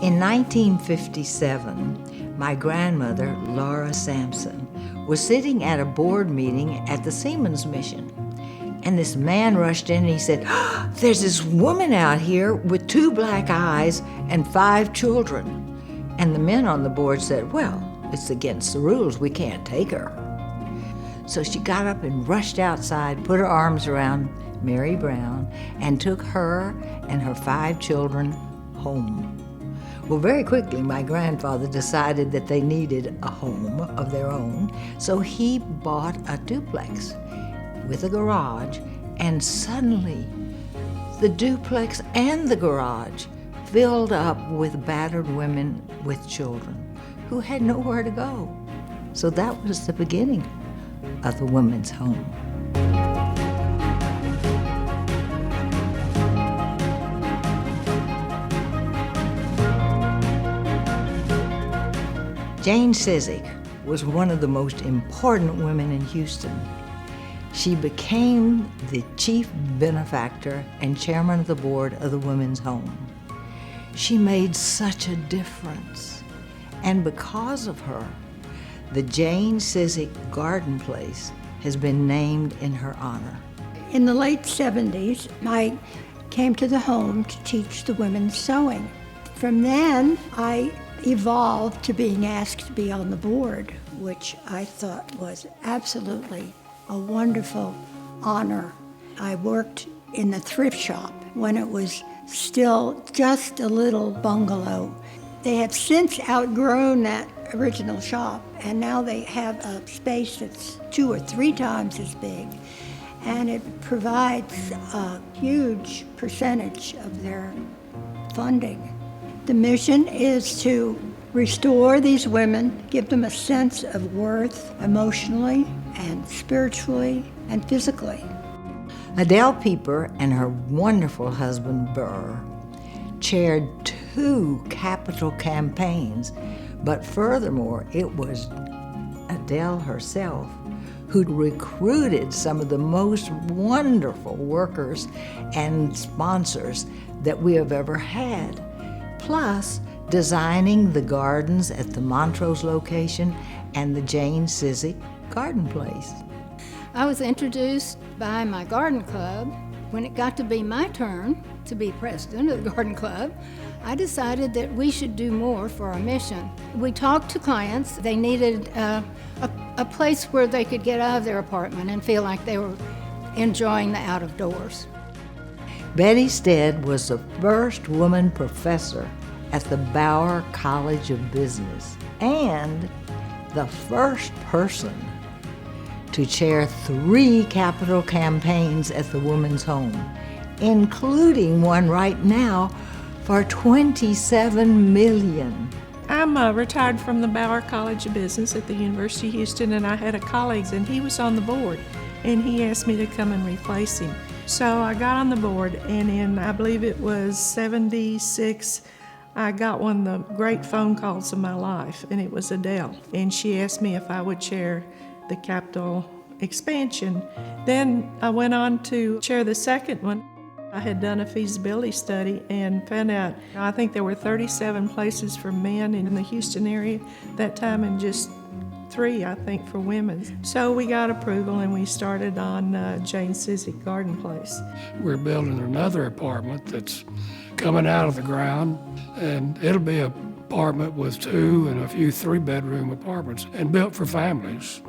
In 1957, my grandmother, Laura Sampson, was sitting at a board meeting at the Seamen's Mission. And this man rushed in and he said, "Oh, there's this woman out here with 2 black eyes and 5 children. And the men on the board said, "Well, it's against the rules, we can't take her." So she got up and rushed outside, put her arms around Mary Brown, and took her and her 5 children home. Well, very quickly, my grandfather decided that they needed a home of their own, so he bought a duplex with a garage, and suddenly the duplex and the garage filled up with battered women with children who had nowhere to go. So that was the beginning of the women's home. Jane Cizik was one of the most important women in Houston. She became the chief benefactor and chairman of the board of the Women's Home. She made such a difference. And because of her, the Jane Cizik Garden Place has been named in her honor. In the late 70s, I came to the home to teach the women sewing. From then, I evolved to being asked to be on the board, which I thought was absolutely a wonderful honor. I worked in the thrift shop when it was still just a little bungalow. They have since outgrown that original shop, and now they have a space that's 2 or 3 times as big, and it provides a huge percentage of their funding. The mission is to restore these women, give them a sense of worth emotionally and spiritually and physically. Adele Pieper and her wonderful husband, Burr, chaired 2 capital campaigns, but furthermore, it was Adele herself who recruited some of the most wonderful workers and sponsors that we have ever had, plus designing the gardens at the Montrose location and the Jane Cizik Garden Place. I was introduced by my garden club. When it got to be my turn to be president of the garden club, I decided that we should do more for our mission. We talked to clients. They needed a place where they could get out of their apartment and feel like they were enjoying the out of doors. Betty Stead was the first woman professor at the Bauer College of Business and the first person to chair 3 capital campaigns at the Women's Home, including one right now for $27 million. I'm retired from the Bauer College of Business at the University of Houston, and I had a colleague, and he was on the board, and he asked me to come and replace him. So I got on the board, and in, I believe it was 76, I got one of the great phone calls of my life, and it was Adele. And she asked me if I would chair the capital expansion. Then I went on to chair the second one. I had done a feasibility study and found out, I think there were 37 places for men in the Houston area that time, and just 3, I think, for women. So we got approval and we started on Jane Cizik Garden Place. We're building another apartment that's coming out of the ground, and it'll be an apartment with 2 and a few 3-bedroom apartments and built for families.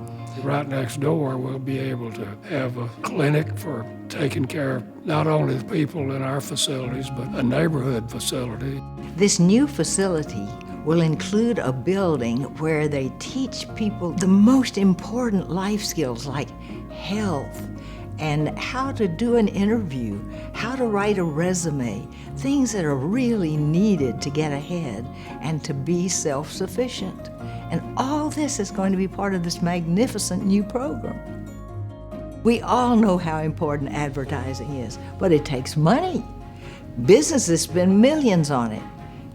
Right next door, we'll be able to have a clinic for taking care of not only the people in our facilities, but a neighborhood facility. This new facility will include a building where they teach people the most important life skills like health and how to do an interview, how to write a resume, things that are really needed to get ahead and to be self-sufficient. And all this is going to be part of this magnificent new program. We all know how important advertising is, but it takes money. Businesses spend millions on it.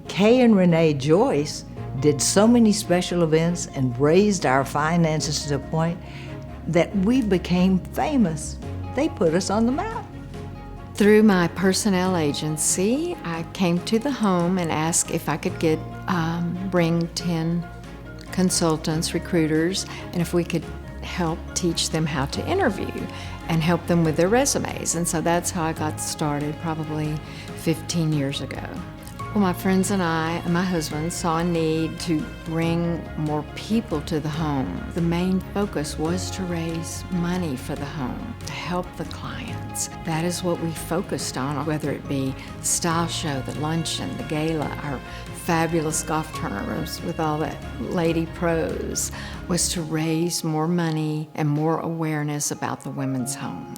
Kay and Renee Joyce did so many special events and raised our finances to the point that we became famous. They put us on the map. Through my personnel agency, I came to the home and asked if I could bring 10 consultants, recruiters, and if we could help teach them how to interview and help them with their resumes. And so that's how I got started probably 15 years ago. Well, my friends and I and my husband saw a need to bring more people to the home. The main focus was to raise money for the home, to help the clients. That is what we focused on, whether it be the style show, the luncheon, the gala, our fabulous golf tournaments with all the lady pros, was to raise more money and more awareness about the women's home.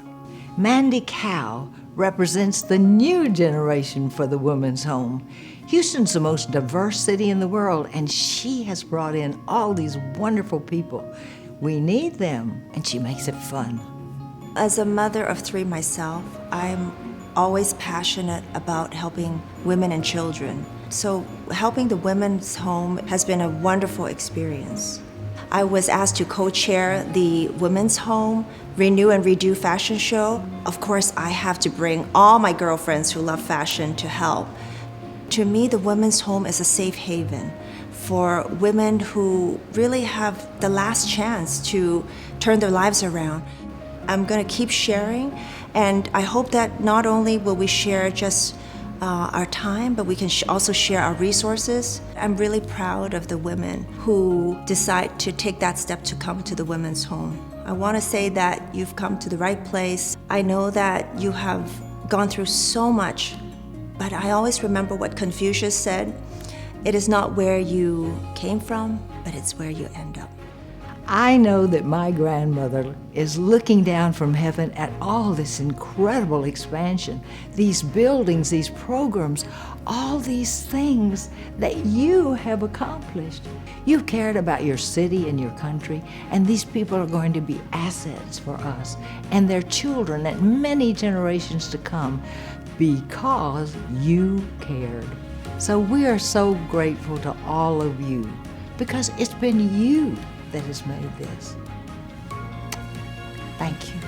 Mandy Cow represents the new generation for the women's home. Houston's the most diverse city in the world, and she has brought in all these wonderful people. We need them, and she makes it fun. As a mother of 3 myself, I'm always passionate about helping women and children. So helping the women's home has been a wonderful experience. I was asked to co-chair the Women's Home Renew and Redo fashion show. Of course, I have to bring all my girlfriends who love fashion to help. To me, the Women's Home is a safe haven for women who really have the last chance to turn their lives around. I'm going to keep sharing, and I hope that not only will we share just our time, but we can also share our resources. I'm really proud of the women who decide to take that step to come to the Women's Home. I want to say that you've come to the right place. I know that you have gone through so much, but I always remember what Confucius said, it is not where you came from, but it's where you end up. I know that my grandmother is looking down from heaven at all this incredible expansion, these buildings, these programs, all these things that you have accomplished. You've cared about your city and your country, and these people are going to be assets for us and their children and many generations to come because you cared. So we are so grateful to all of you because it's been you that has made this. Thank you.